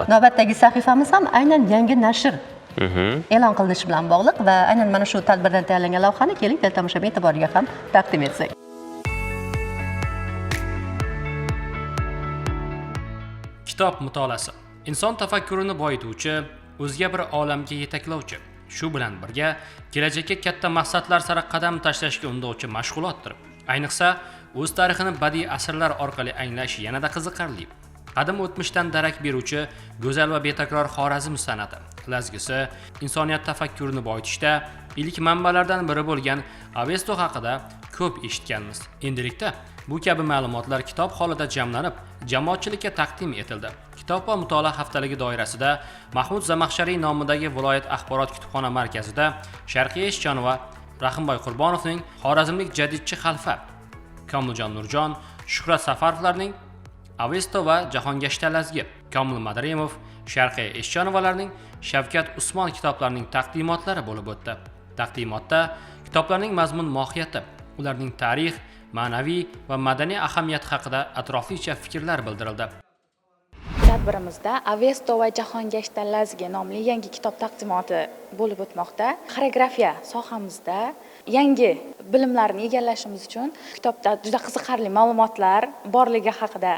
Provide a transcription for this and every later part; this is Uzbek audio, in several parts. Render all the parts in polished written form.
Navbatdagi sahifamiz ham aynan yangi nashr e'lon qilinishi bilan bog'liq va aynan mana shu tadbirdan tayyorlangan lavhani keling tomoshabin e'tiboriga ham taqdim etsak. Kitob mutolaasi inson tafakkurini boyituvchi, o'zga bir olamga yetaklovchi, shu bilan birga kelajakka katta maqsadlar sari qadam tashlashga undovchi mashg'ulotdir. Ayniqsa, o'z tarixini badiiy asarlar orqali anglash yanada qiziqarli. Qadim o'tmishdan darak beruvchi go'zal va betakror Xorazm san'ati lazgisi insoniyat tafakkurini boyitishda ilk manbalardan biri bo'lgan Avesto haqida ko'p eshitganmiz. Endilikda bu kabi ma'lumotlar kitob holida jamlanib, jamoatchilikka taqdim etildi. Kitob va mutolaa haftaligi doirasida Mahmud Zamaxshariy nomidagi viloyat axborot kutubxona markazida Sharqiy Eshchon va Rahimboy Qurbonovning xorazmlik jadidchi xalfa, Komiljon Nurjon, Shuhrat Safarovlarning Avesto va Jahongashta lazgi, Komil Madrimov, Sharqiy Eshchonovalarning Shavkat Usmon kitoblarining taqdimotlari bo'lib o'tdi. Taqdimotda kitoblarning mazmun mohiyati, ularning tarix, ma'naviy va madaniy ahamiyati haqida atroflicha fikrlar bildirildi. Tadbirimizda Avesto va Jahongashta lazgi nomli yangi kitob taqdimoti bo'lib o'tmoqda. Xoreografiya sohamizda yangi bilimlarni egallashimiz uchun kitobda juda qiziqarli ma'lumotlar borligi haqida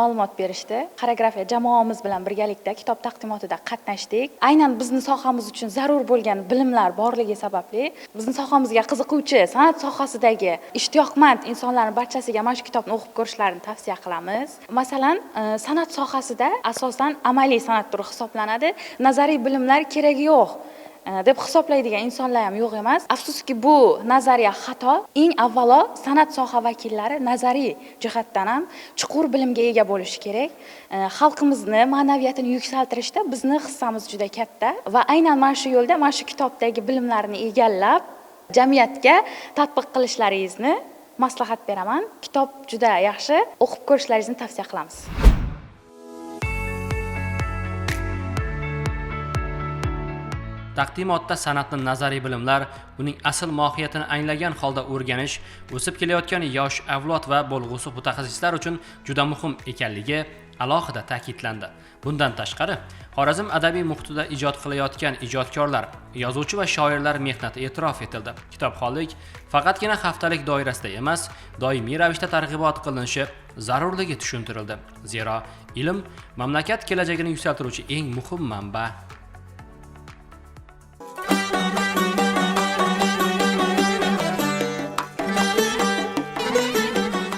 ma'lumot berishdi. Xoreografiya jamoamiz bilan birgalikda kitob taqdimotida qatnashdik. Aynan bizning sohamiz uchun zarur bo'lgan bilimlar borligi sababli bizning sohamizga qiziquvchi, san'at sohasidagi ishtiyoqmand insonlarning barchasiga mana shu kitobni o'qib ko'rishlarini tavsiya qilamiz. Masalan, san'at sohasida asosan amaliy san'at turi hisoblanadi. Nazariy bilimlar keragi yo'q deb hisoblaydigan insonlar ham yo'q emas. Afsuski bu nazariya xato. Eng avvalo san'at soha vakillari nazariy jihatdan ham chuqur bilimga ega bo'lishi kerak. Xalqimizni ma'naviyatini yuksaltirishda bizning hissamiz juda katta va aynan mana shu yo'lda mana shu kitobdagi bilimlarni egallab jamiyatga tatbiq qilishlaringizni maslahat beraman. Kitob juda yaxshi, o'qib ko'rishlaringizni tavsiya qilamiz. Taqdimotda san'atni nazariy bilimlar, uning asl mohiyatini anglagan holda o'rganish, o'sib kelayotgan yosh avlod va bo'lg'usi mutaxassislar uchun juda muhim ekanligi alohida ta'kidlandi. Bundan tashqari, Xorazm adabiy muhitida ijod qilayotgan ijodkorlar, yozuvchi va shoirlar mehnati e'tirof etildi. Kitobxonlik faqatgina haftalik doirasida emas, doimiy ravishda targ'ibot qilinishi zarurligi tushuntirildi. Zero ilm mamlakat kelajagini yuksaltiruvchi eng muhim manba.